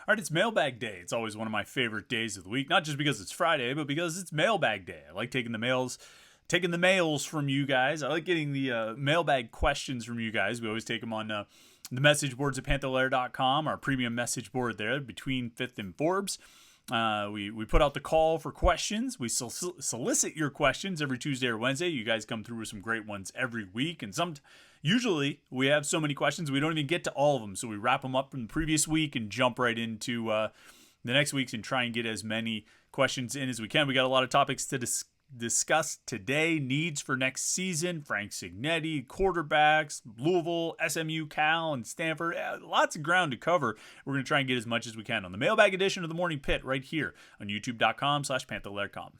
All right, it's Mailbag Day. It's always one of my favorite days of the week, not just because it's Friday, but because it's Mailbag Day. I like taking the mails from you guys. I like getting the mailbag questions from you guys. We always take them on the message boards at Panther-Lair.com, our premium message board there between Fifth and Forbes. We put out the call for questions. We solicit your questions every Tuesday or Wednesday. You guys come through with some great ones every week, and usually we have so many questions we don't even get to all of them, so we wrap them up from the previous week and jump right into the next week's and try and get as many questions in as we can. We got a lot of topics to discuss today. Needs for next season, Frank Cignetti, quarterbacks, Louisville, SMU, Cal, and Stanford. Lots of ground to cover. We're going to try and get as much as we can on the mailbag edition of the Morning Pit right here on youtube.com/Panther-Lair.com.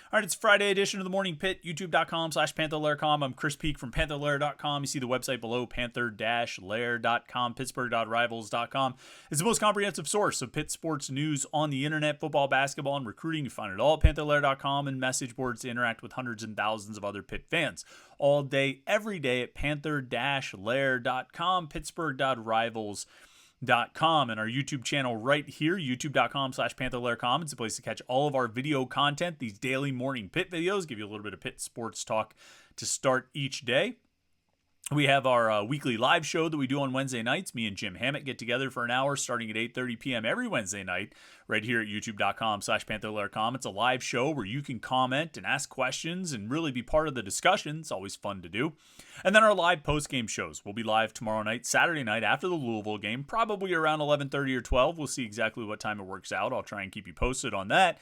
All right, it's Friday edition of the Morning Pit, youtube.com/Panther-Lair.com. I'm Chris Peak from Panther-Lair.com. You see the website below, Panther-Lair.com, Pittsburgh.rivals.com. It's the most comprehensive source of Pitt sports news on the internet, football, basketball, and recruiting. You find it all at Panther-Lair.com and message boards to interact with hundreds and thousands of other Pitt fans. All day, every day at Panther-Lair.com, Pittsburgh.rivals.com. And our YouTube channel right here, youtube.com/Panther-Lair.com. It's a place to catch all of our video content. These daily Morning Pit videos give you a little bit of Pitt sports talk to start each day. We have our weekly live show that we do on Wednesday nights. Me and Jim Hammett get together for an hour starting at 8:30 p.m. every Wednesday night right here at youtube.com/Panther-Lair.com. It's a live show where you can comment and ask questions and really be part of the discussion. It's always fun to do. And then our live post-game shows. We'll be live tomorrow night, Saturday night after the Louisville game, probably around 11:30 or 12. We'll see exactly what time it works out. I'll try and keep you posted on that.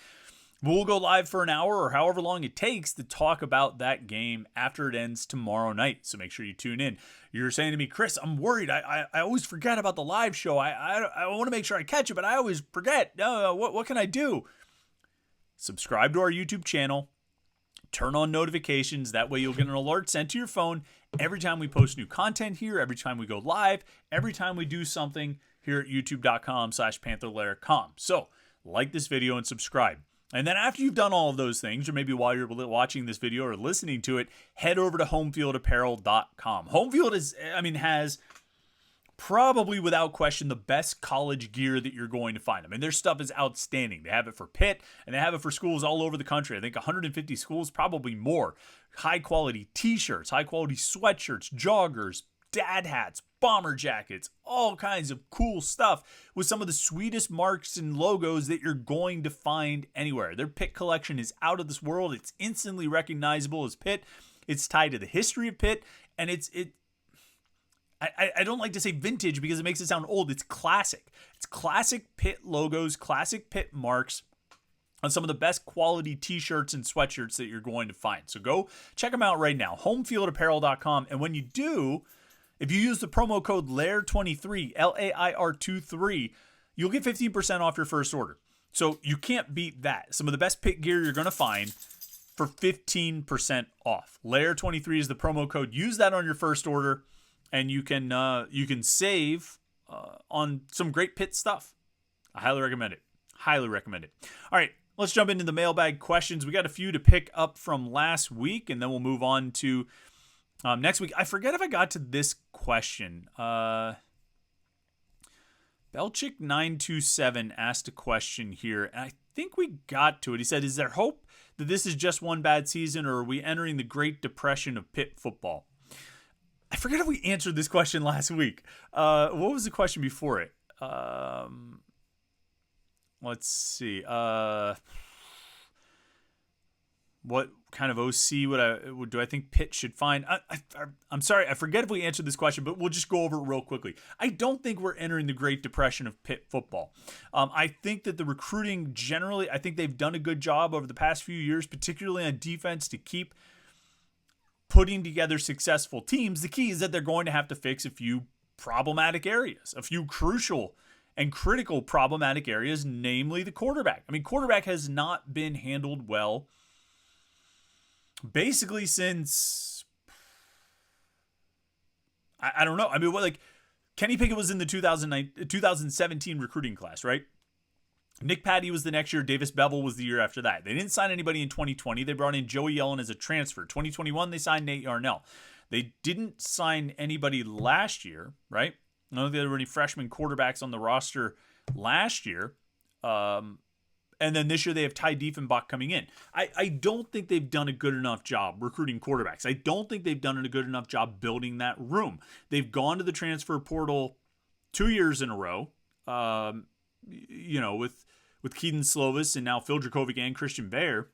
We'll go live for an hour or however long it takes to talk about that game after it ends tomorrow night. So make sure you tune in. You're saying to me, Chris, I'm worried. I always forget about the live show. I want to make sure I catch it, but I always forget. No, what can I do? Subscribe to our YouTube channel. Turn on notifications. That way you'll get an alert sent to your phone every time we post new content here, every time we go live, every time we do something here at youtube.com/Panther-Lair.com. So like this video and subscribe. And then after you've done all of those things, or maybe while you're watching this video or listening to it, head over to homefieldapparel.com. Homefield has probably without question the best college gear that you're going to find. I mean, their stuff is outstanding. They have it for Pitt, and they have it for schools all over the country. I think 150 schools, probably more. High quality t-shirts, high quality sweatshirts, joggers, dad hats, bomber jackets, all kinds of cool stuff with some of the sweetest marks and logos that you're going to find anywhere. Their Pitt collection is out of this world. It's instantly recognizable as Pitt. It's tied to the history of Pitt, and I don't like to say vintage because it makes it sound old. It's classic. It's classic Pitt logos, classic Pitt marks on some of the best quality t-shirts and sweatshirts that you're going to find. So go check them out right now, homefieldapparel.com. And when you do, if you use the promo code LAIR23, LAIR23, you'll get 15% off your first order. So you can't beat that. Some of the best Pitt gear you're going to find for 15% off. LAIR23 is the promo code. Use that on your first order, and you can save on some great Pitt stuff. I highly recommend it. Highly recommend it. All right, let's jump into the mailbag questions. We got a few to pick up from last week, and then we'll move on to next week. I forget if I got to this question. Belchick927 asked a question here, and I think we got to it. He said, is there hope that this is just one bad season, or are we entering the Great Depression of Pitt football? I forget if we answered this question last week. What was the question before it? Let's see. What kind of OC do I think Pitt should find? I'm sorry, I forget if we answered this question, but we'll just go over it real quickly. I don't think we're entering the Great Depression of Pitt football. I think that the recruiting generally, I think they've done a good job over the past few years, particularly on defense, to keep putting together successful teams. The key is that they're going to have to fix a few problematic areas, a few crucial and critical problematic areas, namely the quarterback. I mean, quarterback has not been handled well basically since, I don't know. I mean, Kenny Pickett was in the 2017 recruiting class, right? Nick Patty was the next year. Davis Bevel was the year after that. They didn't sign anybody in 2020. They brought in Joey Yellen as a transfer. 2021, they signed Nate Yarnell. They didn't sign anybody last year, right? I don't think there were any freshman quarterbacks on the roster last year. And then this year they have Ty Diefenbach coming in. I don't think they've done a good enough job recruiting quarterbacks. I don't think they've done a good enough job building that room. They've gone to the transfer portal 2 years in a row, with Keaton Slovis and now Phil Dracovic and Christian Bear.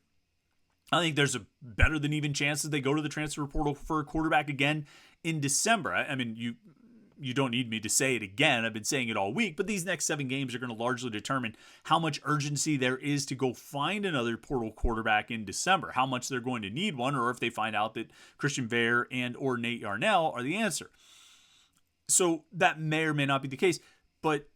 I think there's a better than even chance that they go to the transfer portal for a quarterback again in December. I mean, you don't need me to say it again. I've been saying it all week, but these next 7 games are going to largely determine how much urgency there is to go find another portal quarterback in December, how much they're going to need one, or if they find out that Christian Bear and or Nate Yarnell are the answer. So that may or may not be the case, but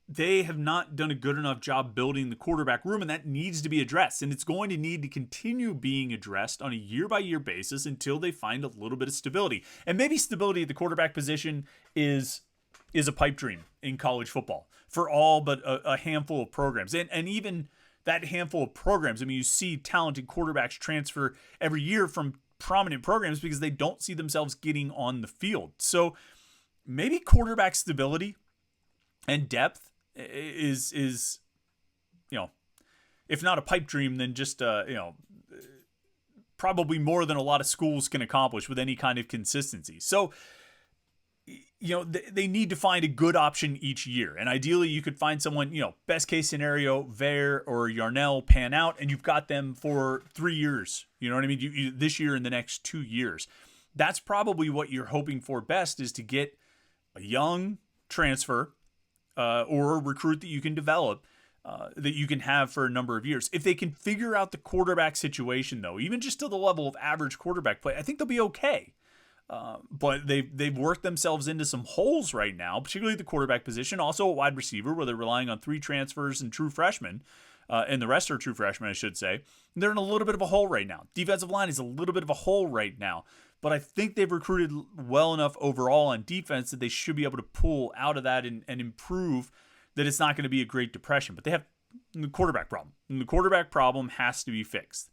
they have not done a good enough job building the quarterback room, and that needs to be addressed. And it's going to need to continue being addressed on a year-by-year basis until they find a little bit of stability. And maybe stability at the quarterback position is a pipe dream in college football for all but a handful of programs. And even that handful of programs, I mean, you see talented quarterbacks transfer every year from prominent programs because they don't see themselves getting on the field. So maybe quarterback stability and depth is if not a pipe dream, then just probably more than a lot of schools can accomplish with any kind of consistency. So they need to find a good option each year, and ideally you could find someone, best case scenario, Ver or Yarnell pan out and you've got them for 3 years. You know what I mean? You this year and the next 2 years. That's probably what you're hoping for best, is to get a young transfer or a recruit that you can develop, that you can have for a number of years. If they can figure out the quarterback situation, though, even just to the level of average quarterback play, I think they'll be okay. But they've worked themselves into some holes right now, particularly the quarterback position, also a wide receiver where they're relying on 3 transfers and true freshmen, and the rest are true freshmen, I should say. They're in a little bit of a hole right now. Defensive line is a little bit of a hole right now. But I think they've recruited well enough overall on defense that they should be able to pull out of that and improve, that it's not going to be a great depression. But they have the quarterback problem. And the quarterback problem has to be fixed.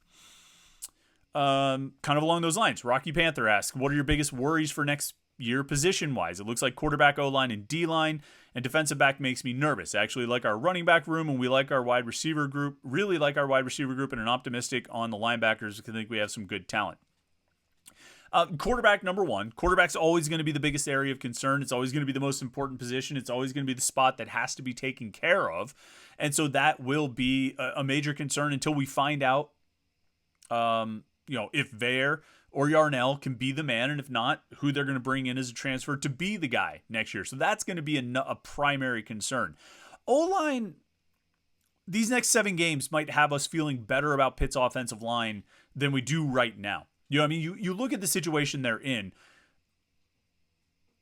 Kind of along those lines, Rocky Panther asks, what are your biggest worries for next year position-wise? It looks like quarterback, O-line, and D-line, and defensive back makes me nervous. I actually like our running back room, and we like our wide receiver group, really like our wide receiver group, and I'm optimistic on the linebackers because I think we have some good talent. Quarterback, number one. Quarterback's always going to be the biggest area of concern. It's always going to be the most important position. It's always going to be the spot that has to be taken care of. And so that will be a major concern until we find out, if Ver or Yarnell can be the man, and if not, who they're going to bring in as a transfer to be the guy next year. So that's going to be a primary concern. O-line, these next 7 games might have us feeling better about Pitt's offensive line than we do right now. You look at the situation they're in,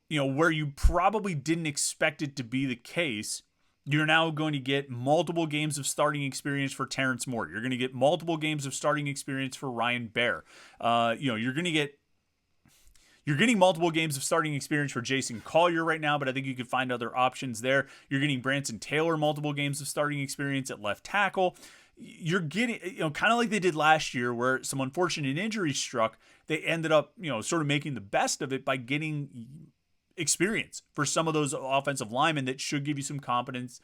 where you probably didn't expect it to be the case. You're now going to get multiple games of starting experience for Terrence Moore. You're going to get multiple games of starting experience for Ryan Baer. You're getting multiple games of starting experience for Jason Collier right now, but I think you could find other options there. You're getting Branson Taylor multiple games of starting experience at left tackle. You're getting, kind of like they did last year where some unfortunate injuries struck. They ended up, sort of making the best of it by getting experience for some of those offensive linemen that should give you some confidence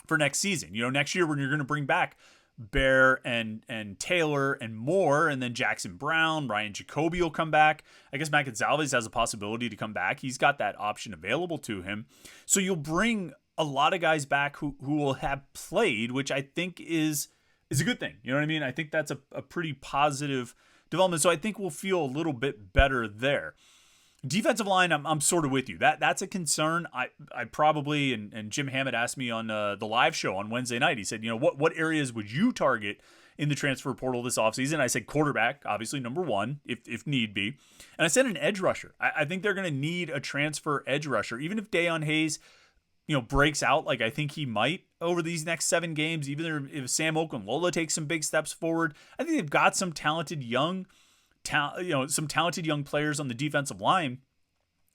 for next season. Next year when you're going to bring back Bear and Taylor and Moore, and then Jackson Brown, Ryan Jacoby will come back. I guess Matt Gonzalez has a possibility to come back. He's got that option available to him. So you'll bring a lot of guys back who will have played, which I think is a good thing. You know what I mean? I think that's a pretty positive development. So I think we'll feel a little bit better there. Defensive line, I'm sort of with you. That's a concern. I probably, and Jim Hammett asked me on the live show on Wednesday night, he said, what areas would you target in the transfer portal this offseason? I said quarterback, obviously number one, if need be. And I said an edge rusher. I think they're going to need a transfer edge rusher, even if Dayon Hayes breaks out like I think he might over these next 7 games, even if Sam Okunlola takes some big steps forward. I think they've got some talented young players on the defensive line,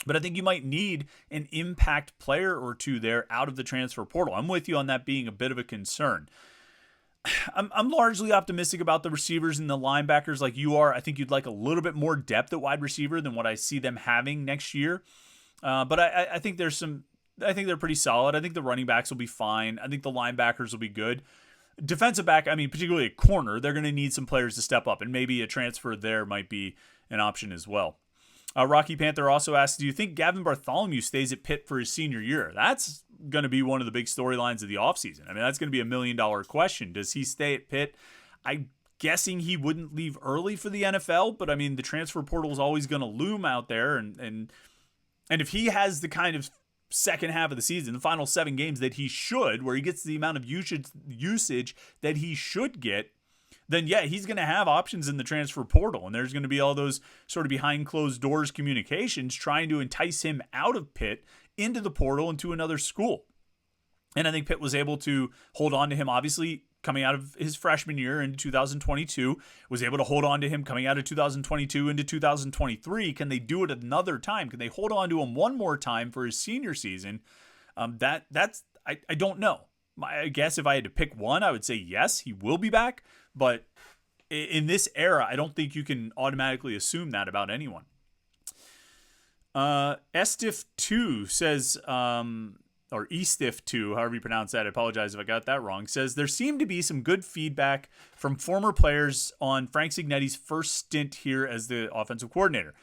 but I think you might need an impact player or two there out of the transfer portal. I'm with you on that being a bit of a concern. I'm largely optimistic about the receivers and the linebackers like you are. I think you'd like a little bit more depth at wide receiver than what I see them having next year. But I think I think they're pretty solid. I think the running backs will be fine. I think the linebackers will be good. Defensive back, I mean, particularly a corner, they're going to need some players to step up, and maybe a transfer there might be an option as well. Rocky Panther also asks, do you think Gavin Bartholomew stays at Pitt for his senior year? That's going to be one of the big storylines of the offseason. I mean, that's going to be $1 million question. Does he stay at Pitt? I'm guessing he wouldn't leave early for the NFL, but I mean, the transfer portal is always going to loom out there, and if he has the kind of second half of the season, the final 7 games that he should, where he gets the amount of usage that he should get, then yeah, he's going to have options in the transfer portal. And there's going to be all those sort of behind closed doors communications trying to entice him out of Pitt into the portal and to another school. And I think Pitt was able to hold on to him, obviously, coming out of his freshman year in 2022, was able to hold on to him coming out of 2022 into 2023. Can they do it another time? Can they hold on to him one more time for his senior season? I don't know. I guess if I had to pick one, I would say yes, he will be back. But in this era, I don't think you can automatically assume that about anyone. Estif2 says, or Estif2, however you pronounce that, I apologize if I got that wrong, says there seemed to be some good feedback from former players on Frank Cignetti's first stint here as the offensive coordinator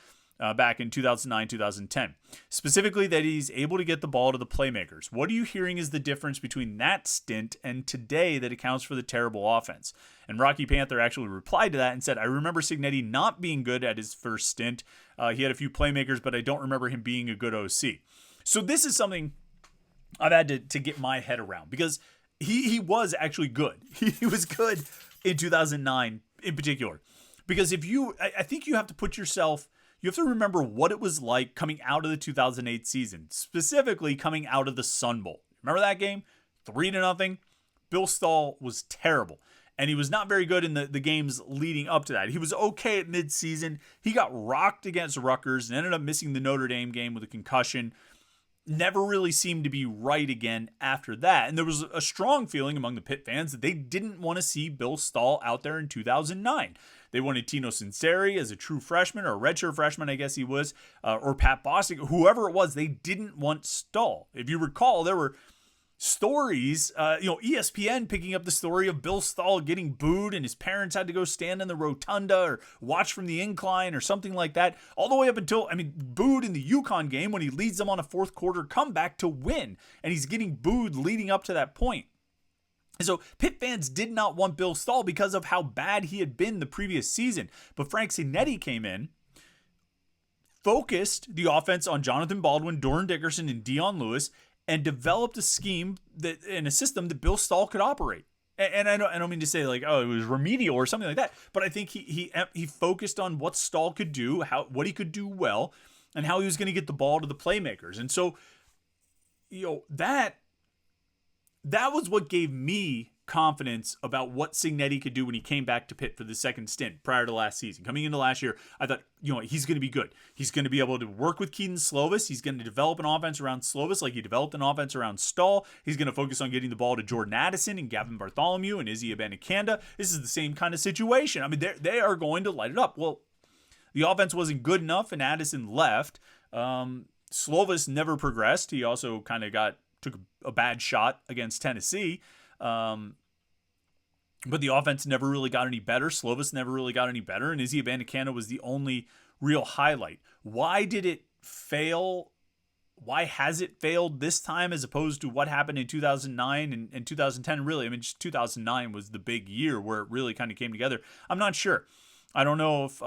back in 2009-2010. Specifically that he's able to get the ball to the playmakers. What are you hearing is the difference between that stint and today that accounts for the terrible offense? And Rocky Panther actually replied to that and said, I remember Cignetti not being good at his first stint. He had a few playmakers, but I don't remember him being a good OC. So this is something I've had to get my head around because he was actually good. He was good in 2009 in particular. Because I think you have to put yourself, you have to remember what it was like coming out of the 2008 season, specifically coming out of the Sun Bowl. Remember that game? 3-0. Bill Stahl was terrible. And he was not very good in the games leading up to that. He was okay at midseason. He got rocked against Rutgers and ended up missing the Notre Dame game with a concussion. Never really seemed to be right again after that. And there was a strong feeling among the Pitt fans that they didn't want to see Bill Stahl out there in 2009. They wanted Tino Sinceri as a true freshman, or a redshirt freshman, I guess he was, or Pat Bostic, whoever it was. They didn't want Stahl. If you recall, there were stories, ESPN picking up the story of Bill Stahl getting booed and his parents had to go stand in the rotunda or watch from the incline or something like that, all the way up until, booed in the UConn game when he leads them on a fourth quarter comeback to win, and he's getting booed leading up to that point. And so Pitt fans did not want Bill Stahl because of how bad he had been the previous season. But Frank Cignetti came in, focused the offense on Jonathan Baldwin, Doran Dickerson, and Dion Lewis, and developed a scheme and a system that Bill Stahl could operate. And I don't mean to say like, oh, it was remedial or something like that, but I think he focused on what Stahl could do, what he could do well, and how he was going to get the ball to the playmakers. And so, that was what gave me confidence about what Cignetti could do when he came back to Pitt for the second stint prior to last season. Coming into last year, I thought, he's going to be good. He's going to be able to work with Keaton Slovis. He's going to develop an offense around Slovis like he developed an offense around Stahl. He's going to focus on getting the ball to Jordan Addison and Gavin Bartholomew and Izzy Abanikanda. This is the same kind of situation. They are going to light it up. Well, the offense wasn't good enough and Addison left. Slovis never progressed. He also kind of took a bad shot against Tennessee. But the offense never really got any better. Slovis never really got any better. And Izzy Abanikanda was the only real highlight. Why did it fail? Why has it failed this time as opposed to what happened in 2009 and 2010? Really, just 2009 was the big year where it really kind of came together. I'm not sure. I don't know if,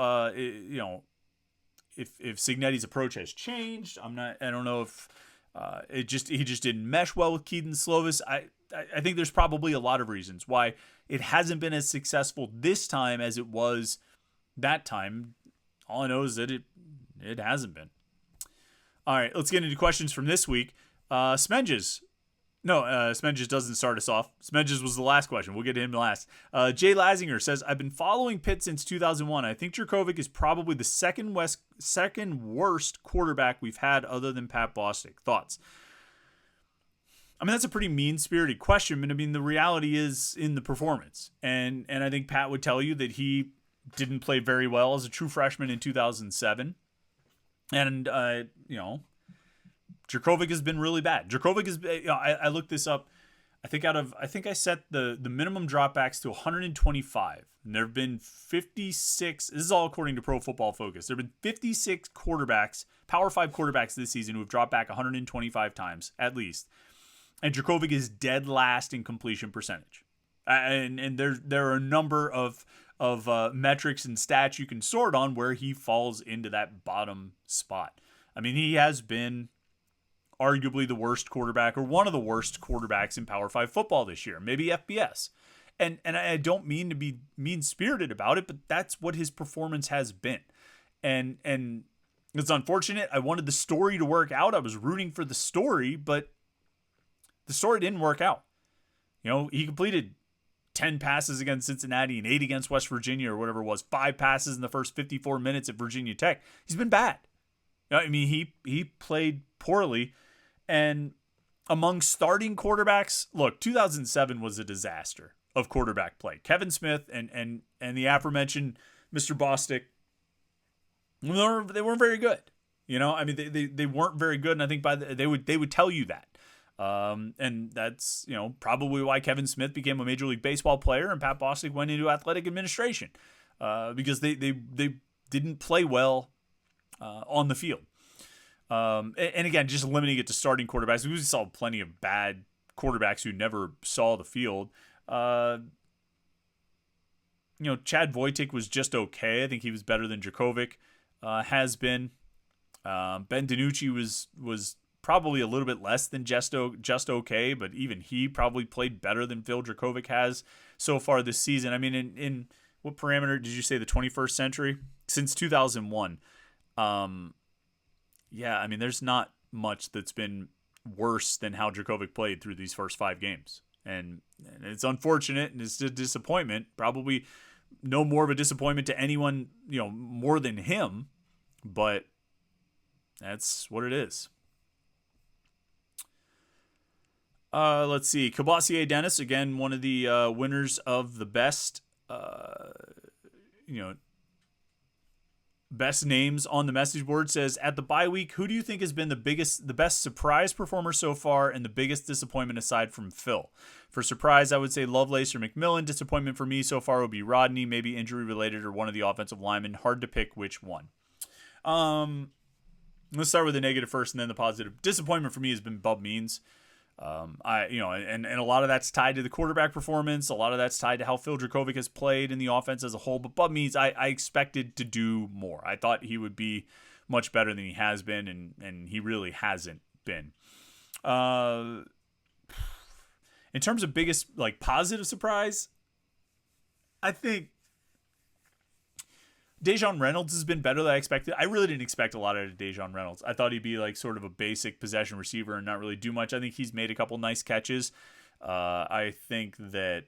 if Cignetti's approach has changed. I don't know if he just didn't mesh well with Keaton Slovis. I think there's probably a lot of reasons why it hasn't been as successful this time as it was that time. All I know is that it hasn't been. All right, let's get into questions from this week. Smedges. No, Smedges doesn't start us off. Smedges was the last question. We'll get to him last. Jay Lazinger says, I've been following Pitt since 2001. I think Jurkovec is probably the second worst quarterback we've had other than Pat Bostic. Thoughts? I mean, that's a pretty mean-spirited question, but I mean, the reality is in the performance. And I think Pat would tell you that he didn't play very well as a true freshman in 2007. And, Jurkovec has been really bad. Jurkovec is, I looked this up. I think I set the minimum dropbacks to 125. And there have been 56. This is all according to Pro Football Focus. There have been 56 quarterbacks, Power 5 quarterbacks this season who have dropped back 125 times at least. And Jurkovec is dead last in completion percentage. And there are a number of metrics and stats you can sort on where he falls into that bottom spot. I mean, he has been arguably the worst quarterback or one of the worst quarterbacks in Power 5 football this year, maybe FBS. And I don't mean to be mean-spirited about it, but that's what his performance has been. And it's unfortunate. I wanted the story to work out. I was rooting for the story, but the story didn't work out. He completed 10 passes against Cincinnati and 8 against West Virginia or whatever it was, 5 passes in the first 54 minutes at Virginia Tech. He's been bad. I mean, he played poorly. And among starting quarterbacks, look, 2007 was a disaster of quarterback play. Kevin Smith and the aforementioned Mr. Bostic, they weren't very good. I mean, they weren't very good, and I think they would tell you that. And that's, probably why Kevin Smith became a Major League Baseball player and Pat Bostic went into athletic administration, because they didn't play well on the field. And again, just limiting it to starting quarterbacks. We saw plenty of bad quarterbacks who never saw the field. Chad Wojcik was just okay. I think he was better than Jurkovec has been. Ben DiNucci was probably a little bit less than just okay, but even he probably played better than Phil Jurkovec has so far this season. I mean, in what parameter did you say, the 21st century? Since 2001. Yeah, I mean, there's not much that's been worse than how Jurkovec played through these first 5 games. And it's unfortunate, and it's a disappointment. Probably no more of a disappointment to anyone, more than him. But that's what it is. Let's see. Kabasier Dennis, again, one of the winners of the best, best names on the message board, says, at the bye week, who do you think has been the best surprise performer so far and the biggest disappointment aside from Phil? For surprise, I would say Lovelace or McMillan. Disappointment for me so far would be Rodney, maybe injury related, or one of the offensive linemen. Hard to pick which one. Let's start with the negative first and then the positive. Disappointment for me has been Bub Means. And a lot of that's tied to the quarterback performance. A lot of that's tied to how Phil Jurkovec has played in the offense as a whole. But Bub Means, I expected to do more. I thought he would be much better than he has been, and he really hasn't been. In terms of biggest positive surprise, I think Dejon Reynolds has been better than I expected. I really didn't expect a lot out of Dejon Reynolds. I thought he'd be sort of a basic possession receiver and not really do much. I think he's made a couple nice catches. I think that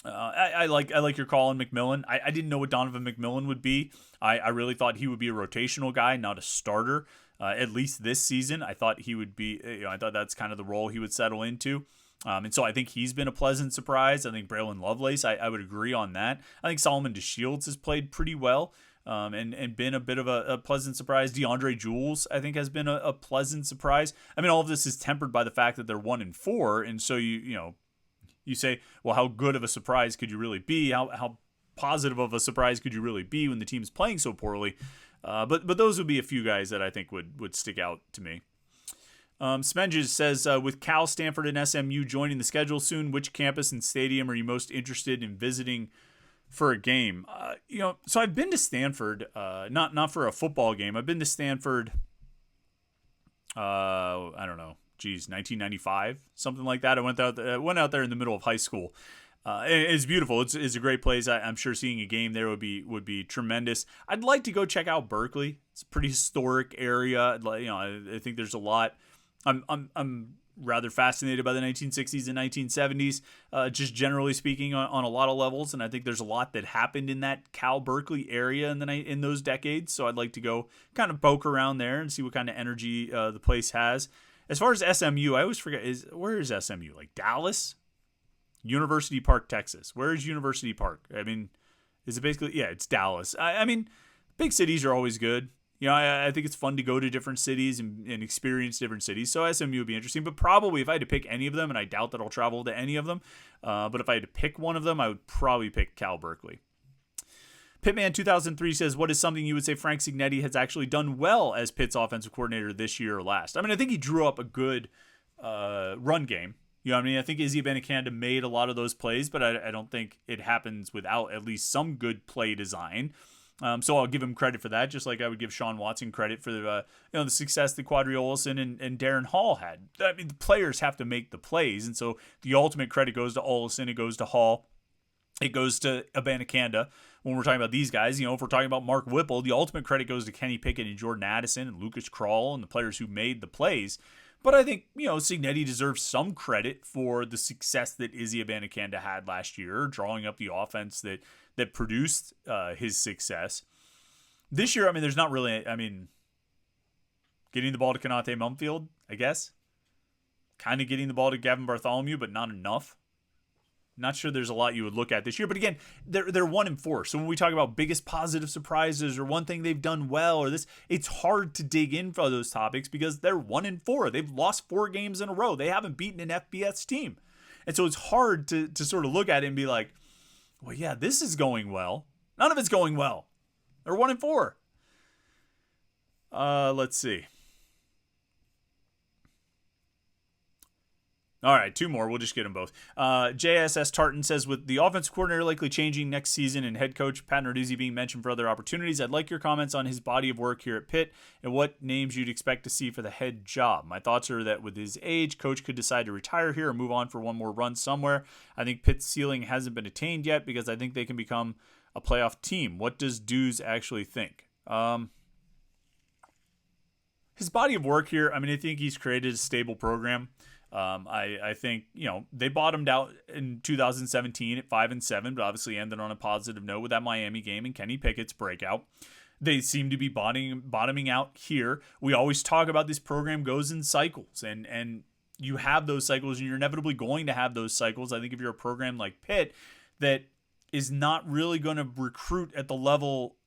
I like your call on McMillan. I didn't know what Donovan McMillan would be. I really thought he would be a rotational guy, not a starter. At least this season, I thought he would be. I thought that's kind of the role he would settle into. And so I think he's been a pleasant surprise. I think Braylon Lovelace, I would agree on that. I think Solomon DeShields has played pretty well, and been a bit of a pleasant surprise. DeAndre Jules, I think, has been a pleasant surprise. I mean, all of this is tempered by the fact that they're 1-4, and so you say, well, how good of a surprise could you really be? How positive of a surprise could you really be when the team's playing so poorly? But those would be a few guys that I think would stick out to me. Spenges says, with Cal, Stanford, and SMU joining the schedule soon, which campus and stadium are you most interested in visiting for a game? So I've been to Stanford, not for a football game. I've been to Stanford, I don't know, 1995, something like that. I went out there in the middle of high school. It's beautiful. It's a great place. I'm sure seeing a game there would be tremendous. I'd like to go check out Berkeley. It's a pretty historic area. I think there's a lot. I'm rather fascinated by the 1960s and 1970s, just generally speaking on a lot of levels. And I think there's a lot that happened in that Cal Berkeley area in those decades. So I'd like to go kind of poke around there and see what kind of energy the place has. As far as SMU, I always forget, where is SMU? Like Dallas? University Park, Texas. Where is University Park? I mean, is it basically, yeah, it's Dallas. I mean, big cities are always good. You know, I think it's fun to go to different cities and experience different cities. So SMU would be interesting. But probably if I had to pick any of them, and I doubt that I'll travel to any of them, but if I had to pick one of them, I would probably pick Cal Berkeley. Pitman 2003 says, what is something you would say Frank Cignetti has actually done well as Pitt's offensive coordinator this year or last? I mean, I think he drew up a good run game. You know what I mean? I think Izzy Abanikanda made a lot of those plays, but I don't think it happens without at least some good play design. So I'll give him credit for that, just like I would give Sean Watson credit for the success that Quadri Olson and Darren Hall had. I mean, the players have to make the plays, and so the ultimate credit goes to Olson, it goes to Hall, it goes to Abanikanda. When we're talking about these guys, if we're talking about Mark Whipple, the ultimate credit goes to Kenny Pickett and Jordan Addison and Lucas Krull and the players who made the plays. But I think, Cignetti deserves some credit for the success that Izzy Abanikanda had last year, drawing up the offense that produced his success. This year, I mean, there's not really, getting the ball to Konate Mumfield, I guess. Kind of getting the ball to Gavin Bartholomew, but not enough. Not sure there's a lot you would look at this year. But again, they're 1-4. So when we talk about biggest positive surprises or one thing they've done well or this, it's hard to dig in for those topics because they're 1-4. They've lost 4 games in a row. They haven't beaten an FBS team. And so it's hard to sort of look at it and be like, well, yeah, this is going well. None of it's going well. They're 1-4. Let's see. All right, 2 more. We'll just get them both. JSS Tartan says, with the offensive coordinator likely changing next season and head coach Pat Narduzzi being mentioned for other opportunities, I'd like your comments on his body of work here at Pitt and what names you'd expect to see for the head job. My thoughts are that with his age, coach could decide to retire here or move on for one more run somewhere. I think Pitt's ceiling hasn't been attained yet because I think they can become a playoff team. What does Dews actually think? His body of work here, I think he's created a stable program. I think, they bottomed out in 2017 at 5-7, but obviously ended on a positive note with that Miami game and Kenny Pickett's breakout. They seem to be bottoming out here. We always talk about this program goes in cycles, and you have those cycles, and you're inevitably going to have those cycles. I think if you're a program like Pitt that is not really going to recruit at the level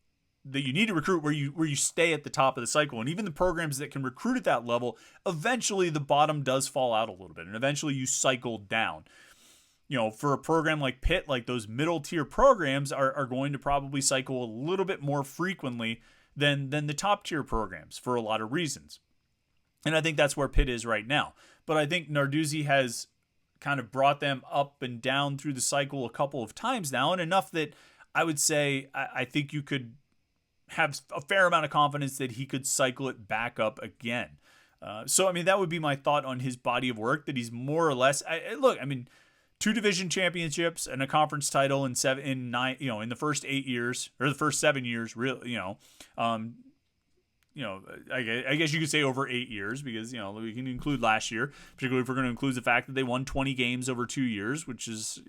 that you need to recruit where you stay at the top of the cycle. And even the programs that can recruit at that level, eventually the bottom does fall out a little bit. And eventually you cycle down. For a program like Pitt, like those middle tier programs are going to probably cycle a little bit more frequently than the top tier programs for a lot of reasons. And I think that's where Pitt is right now. But I think Narduzzi has kind of brought them up and down through the cycle a couple of times now, and enough that I would say I think you could have a fair amount of confidence that he could cycle it back up again. So that would be my thought on his body of work, that he's more or less, 2 division championships and a conference title in the first 8 years, or the first 7 years, I guess you could say over 8 years, because, we can include last year, particularly if we're going to include the fact that they won 20 games over 2 years, which is,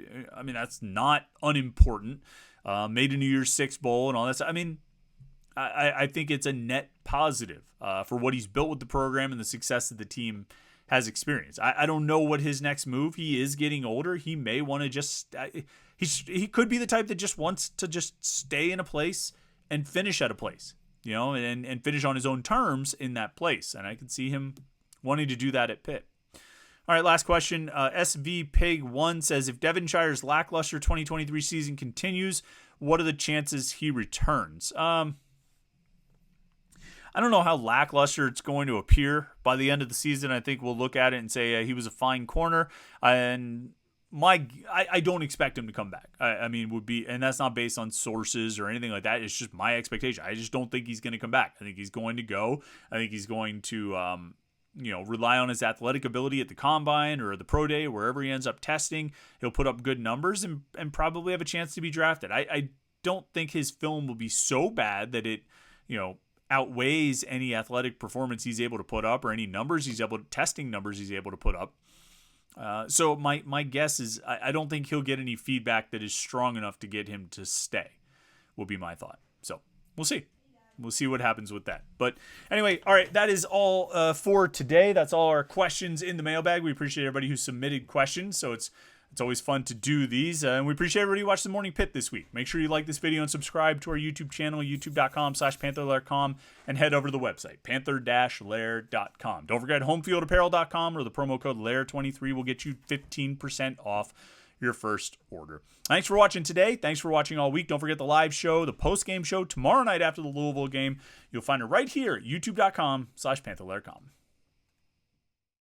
that's not unimportant. Made a New Year's Six Bowl and all that stuff. I think it's a net positive for what he's built with the program and the success that the team has experienced. I don't know what his next move. He is getting older. He may want to just he could be the type that just wants to just stay in a place and finish at a place, and finish on his own terms in that place. And I can see him wanting to do that at Pitt. All right, last question. SV Pig 1 says, if Devonshire's lackluster 2023 season continues, what are the chances he returns? I don't know how lackluster it's going to appear by the end of the season. I think we'll look at it and say he was a fine corner, and I don't expect him to come back. And that's not based on sources or anything like that. It's just my expectation. I just don't think he's going to come back. I think he's going to go. I think he's going to rely on his athletic ability at the combine or the pro day, wherever he ends up testing. He'll put up good numbers and probably have a chance to be drafted. I don't think his film will be so bad that it, outweighs any athletic performance he's able to put up or any testing numbers he's able to put up. So my guess is I don't think he'll get any feedback that is strong enough to get him to stay, will be my thought. So we'll see. We'll see what happens with that. But anyway, all right, that is all for today. That's all our questions in the mailbag. We appreciate everybody who submitted questions. So it's always fun to do these. And we appreciate everybody who watched the Morning Pit this week. Make sure you like this video and subscribe to our YouTube channel, youtube.com/Panther-Lair.com, and head over to the website, Panther-Lair.com. Don't forget homefieldapparel.com, or the promo code LAIR23 will get you 15% off your first order. Thanks for watching today. Thanks for watching all week. Don't forget the live show, the post-game show tomorrow night after the Louisville game. You'll find it right here at youtube.com/Panther-Lair.com.